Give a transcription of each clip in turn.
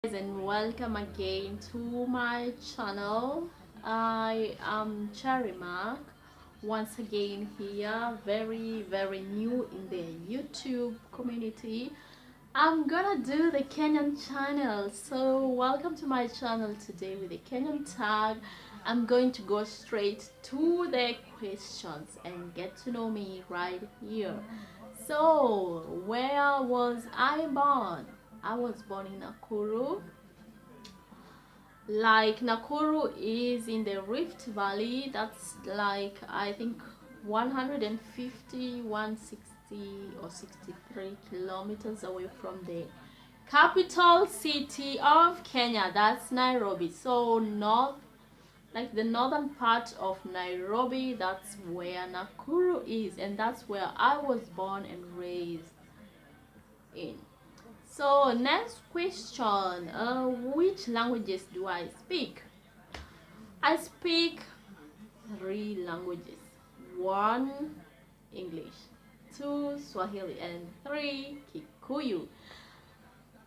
And welcome again to my channel. I am Cherry Mark, once again here, very new in the YouTube community. I'm gonna do the Kenyan channel, so welcome to my channel today with the Kenyan tag. I'm going to go straight to the questions and get to know me right here. So where was I born? I was born in Nakuru. Like, Nakuru is in the Rift Valley. That's like, I think, 150, 160 or 63 kilometers away from the capital city of Kenya. That's Nairobi. So north, like the northern part of Nairobi, that's where Nakuru is, and that's where I was born and raised in. So next question, which languages do I speak? I speak three languages. One, English. Two, Swahili. And three, Kikuyu.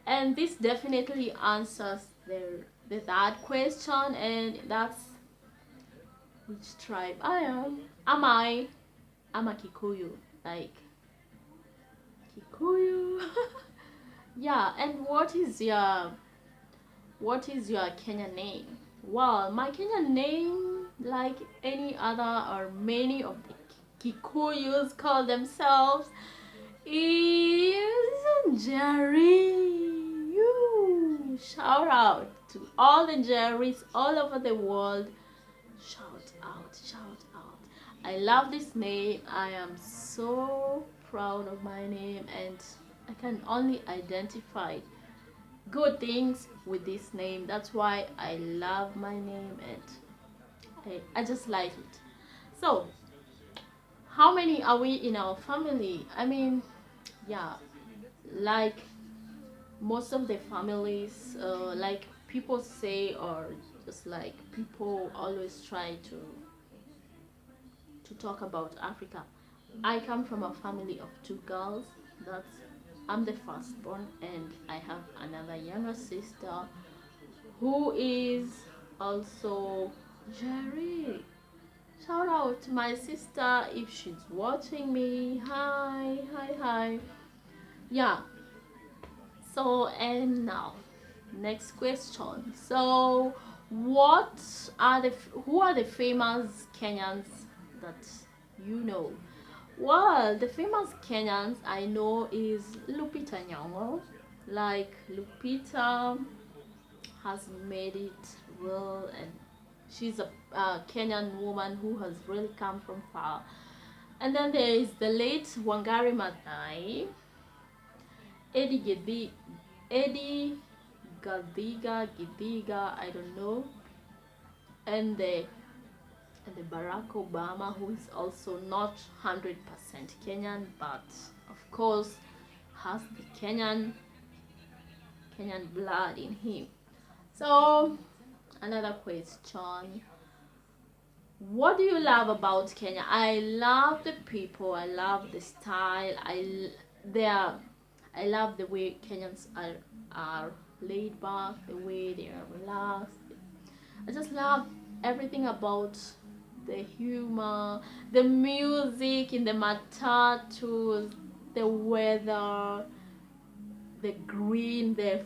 And this definitely answers the third question, and that's which tribe I am. I'm a Kikuyu. Like, Kikuyu. Yeah, and what is your Kenyan name? Well, my Kenyan name, like any other or many of the Kikuyus call themselves, is Jerry. You shout out to all the Jerrys all over the world. Shout out, shout out. I love this name. I am so proud of my name, and I can only identify good things with this name. That's why I love my name, and I just like it. So, how many are we in our family? I mean, yeah, like most of the families, like people say, or just like people always try to talk about Africa. I come from a family of two girls. That's I'm the firstborn, and I have another younger sister who is also Jerry. Shout out to my sister if she's watching me. Hi, hi, hi. Yeah. So, and now, next question. So, what are the who are the famous Kenyans that you know? Well, the famous Kenyans I know is Lupita Nyong'o. Like, Lupita has made it well, and she's a Kenyan woman who has really come from far. And then there is the late Wangari Maathai, Eddie Gadiga, I don't know, and the Barack Obama, who is also not 100% Kenyan, but of course has the Kenyan blood in him. So, another question. What do you love about Kenya? I love the people. I love the style. I love the way Kenyans are laid back, the way they are relaxed. I just love everything about the humor, the music in the matatus, the weather, the green, the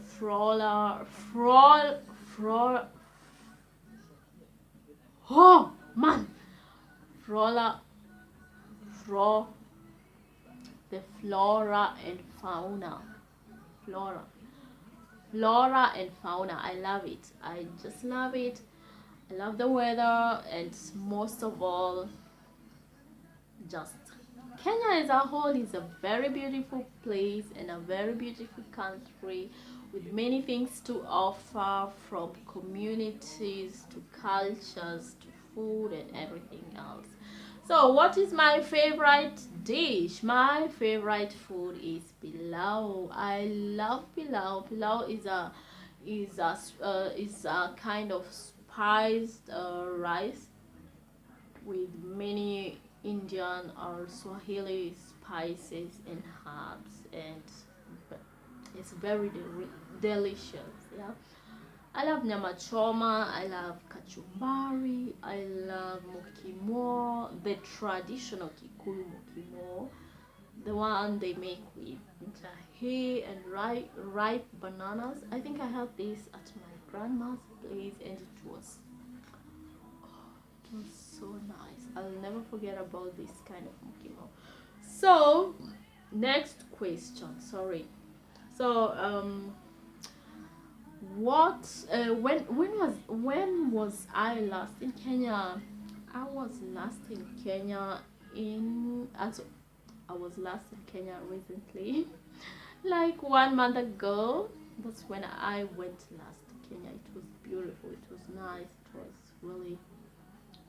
oh man, flora, fro, the flora and fauna, flora, flora and fauna. I love it. I just love it. I love the weather, and most of all, just Kenya as a whole is a very beautiful place and a very beautiful country with many things to offer, from communities to cultures to food and everything else. So, what is my favorite dish? My favorite food is pilau. I love pilau. Pilau is a kind of spiced rice with many Indian or Swahili spices and herbs, and it's very delicious. Yeah, I love nyama choma, I love kachumbari, I love mokimo, the traditional Kikuyu mokimo, the one they make with jahe and ripe bananas. I think I had this at my grandma's place, and it was so nice. I'll never forget about this kind of mokimo. So, next question. Sorry. So, what? When was I last in Kenya? I was last in Kenya in as I was last in Kenya recently, like 1 month ago. That's when I went last to Kenya. It was beautiful. It was nice. It was really.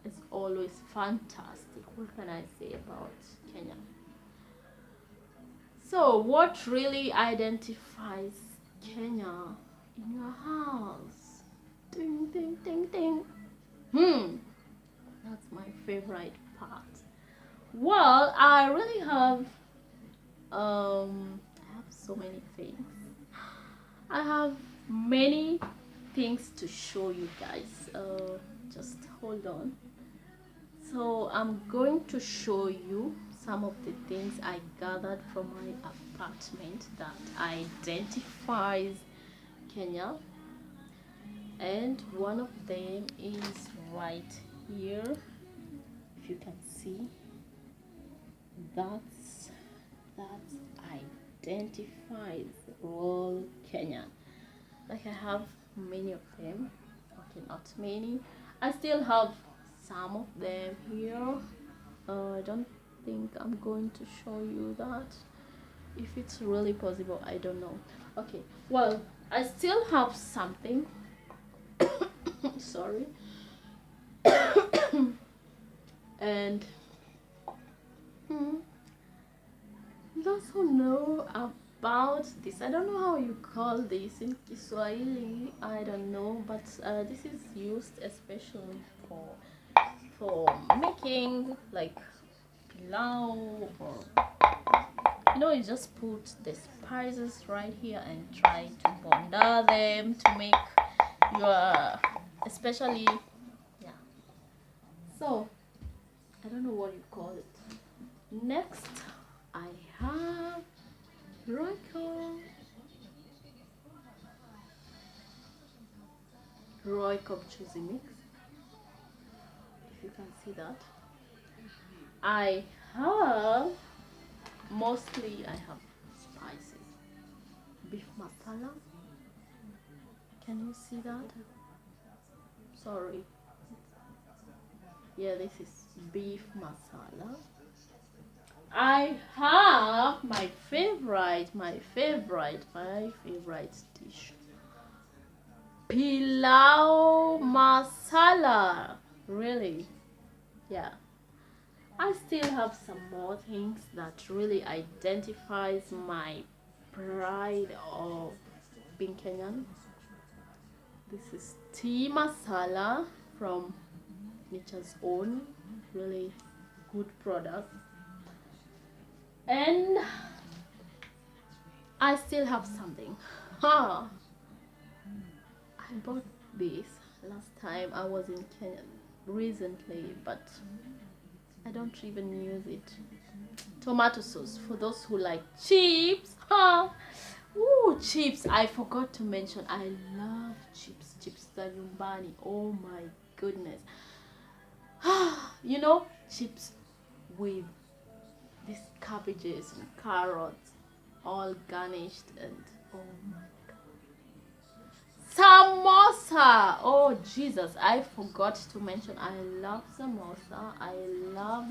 It's always fantastic. What can I say about Kenya? So, what really identifies Kenya in your house? Ding, ding, ding, ding. That's my favorite part. Well, I have so many things. I have many things to show you guys. Just hold on. So I'm going to show you some of the things I gathered from my apartment that identifies Kenya, and one of them is right here. If you can see, that identifies all Kenya. Like, I have many of them. Okay, not many. I still have some of them here. I don't think I'm going to show you that. If it's really possible, I don't know. Okay, well, I still have something. Sorry. And those who know about this, I don't know how you call this in Kiswahili, I don't know, but this is used especially for making like pilau, or you just put the spices right here and try to bonda them to make your, especially, yeah. So I don't know what you call it. Next, I have Royco Chuzi mix. If you can see that, I have spices. Beef masala. Can you see that? Sorry. Yeah, this is beef masala. I have my favorite dish, pilau masala. Really, yeah. I still have some more things that really identifies my pride of being Kenyan. This is tea masala from Nature's Own, really good product. And I still have something. I bought this last time I was in Kenya recently, but I don't even use it. Tomato sauce, for those who like chips. Ooh, chips. I forgot to mention, I love chips. Chips za nyumbani. Oh my goodness. Chips with these cabbages and carrots, all garnished, and oh my god. Samosa! Oh Jesus, I forgot to mention, I love samosa. I love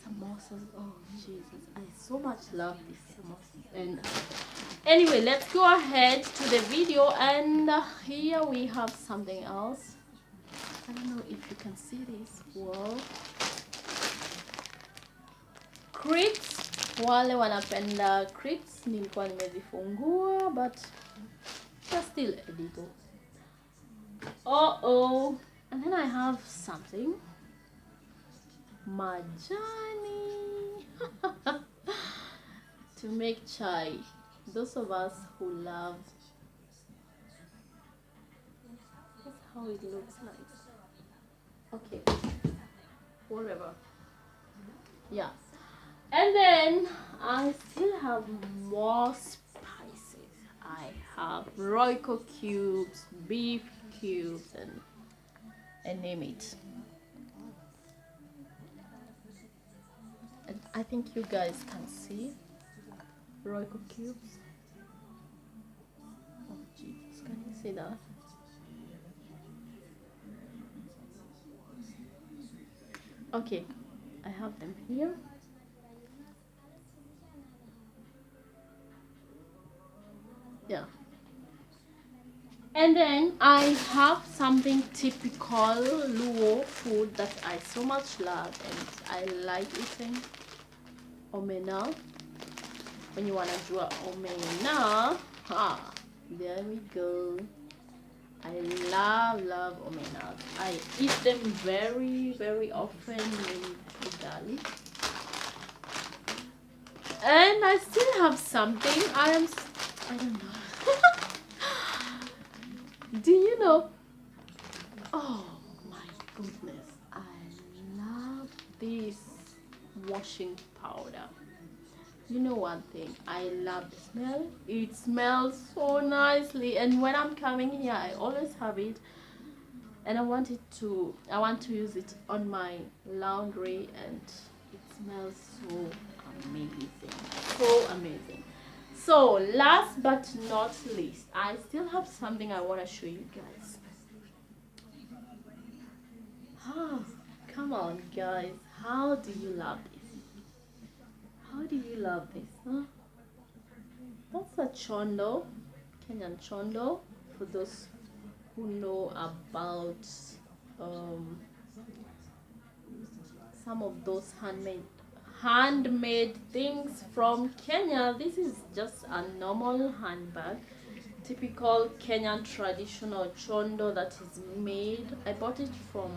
samosas. Oh Jesus, I so much love these samosas. And anyway, let's go ahead to the video, and here we have something else. I don't know if you can see this. Whoa. Crips, wale wanapenda crips, nilikuwa nimezifungua, but they're still edible. And then I have something, majani, to make chai. Those of us who love how it looks like. Okay, whatever. Yeah. And then I still have more spices. I have Royco cubes, beef cubes, and name it. And I think you guys can see Royco cubes. Oh Jesus, can you see that? Okay, I have them here. Yeah. And then I have something typical Luo food that I so much love and I like eating. Omena. When you wanna do a omena, there we go. I love omenas. I eat them very often in Italy. And I still have something. I don't know. Do you know? Oh my goodness, I love this washing powder. You know one thing, I love the smell. It smells so nicely, and when I'm coming here, I always have it. And I want to use it on my laundry, and it smells so amazing, so amazing. So last but not least, I still have something I want to show you guys. Ah, come on guys, how do you love this? How do you love this, huh? That's a chondo, Kenyan chondo, for those who know about um, some of those handmade things from Kenya. This is just a normal handbag, typical Kenyan traditional chondo that is made. I bought it from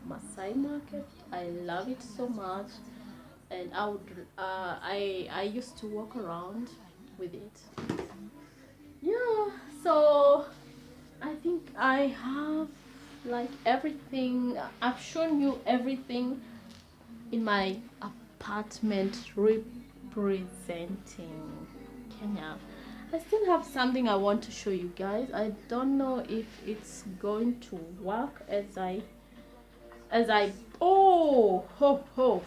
Masai Market. I love it so much, and I used to walk around with it. Yeah, so I think I have like everything. I've shown you everything in my apartment representing Kenya. I still have something I want to show you guys. I don't know if it's going to work as I oh ho ho,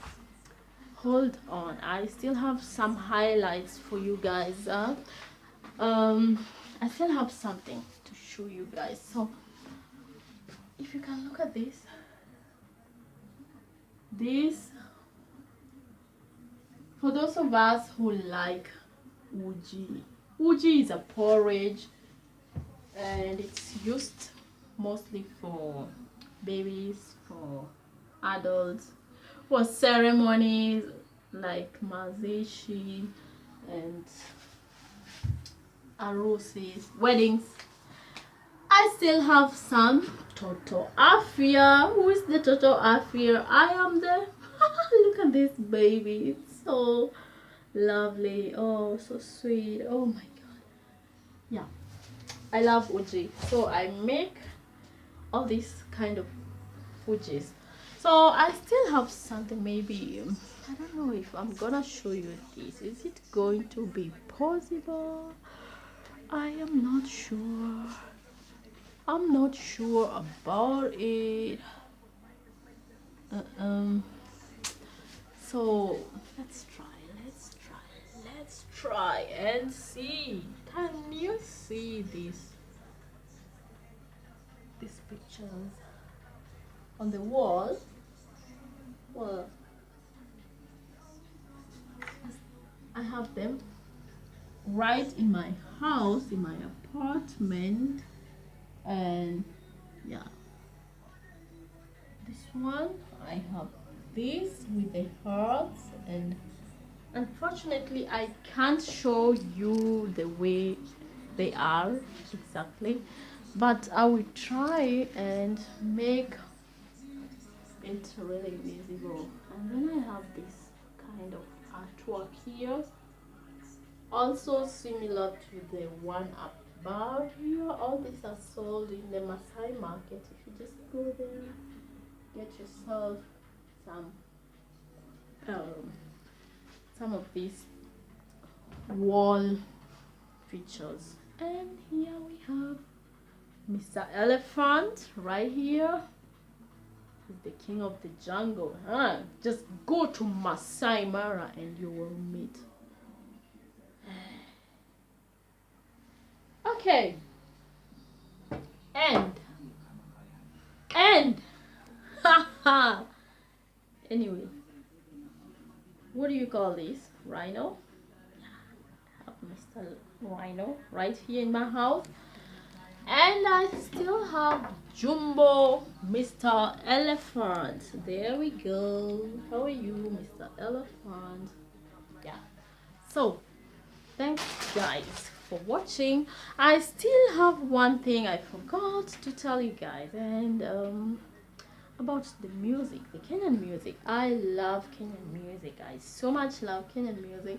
hold on, I still have some highlights for you guys. I still have something to show you guys. So if you can look at this, for those of us who like uji. Uji is a porridge, and it's used mostly for babies, for adults, for ceremonies like mazishi and arusis, weddings. I still have some Toto Afia. Who is the Toto Afia? I am the look at this baby. It's so lovely. Oh, so sweet. Oh my god. Yeah. I love uji. So I make all these kind of ujis. So I still have something, maybe I don't know if I'm gonna show you this. Is it going to be possible? I am not sure. I'm not sure about it. So let's try and see. Can you see these pictures on the wall? Well, I have them right in my house, in my apartment, and yeah, this one I have this with the hearts, and unfortunately I can't show you the way they are exactly, but I will try and make it really visible. And then I have this kind of artwork here, also similar to the one up But here, all these are sold in the Maasai market. If you just go there, get yourself some um, some of these wall features. And here we have Mr. Elephant right here. He's the king of the jungle. Huh? Just go to Masai Mara and you will meet. Okay. And haha. Anyway, what do you call this? Rhino? I have Mr. Rhino right here in my house. And I still have Jumbo Mr. Elephant. There we go. How are you, Mr. Elephant? Yeah. So, thanks guys for watching. I still have one thing I forgot to tell you guys, and about the music, the Kenyan music. I love Kenyan music. I so much love Kenyan music.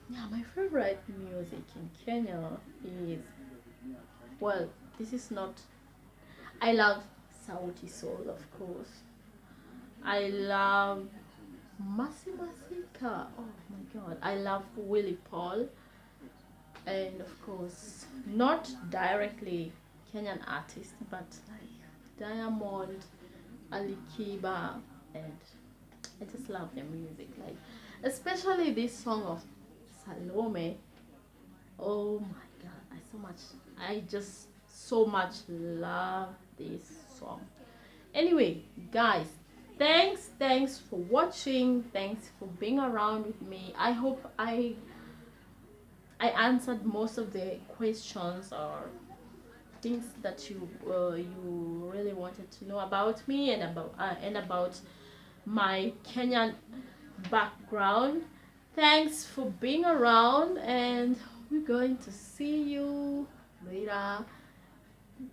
Yeah, my favorite music in Kenya is, well, this is not, I love Sauti Soul, of course. I love Masi Masika. Oh my god, I love Willie Paul. And of course, not directly Kenyan artist, but like Diamond, Ali Kiba, and I just love their music. Like, especially this song of Salome. Oh my god, I just so much love this song. Anyway, guys, thanks for watching. Thanks for being around with me. I hope I answered most of the questions or things that you really wanted to know about me and about my Kenyan background. Thanks for being around, and we're going to see you later.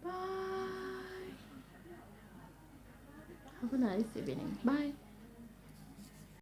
Bye. Have a nice evening. Bye.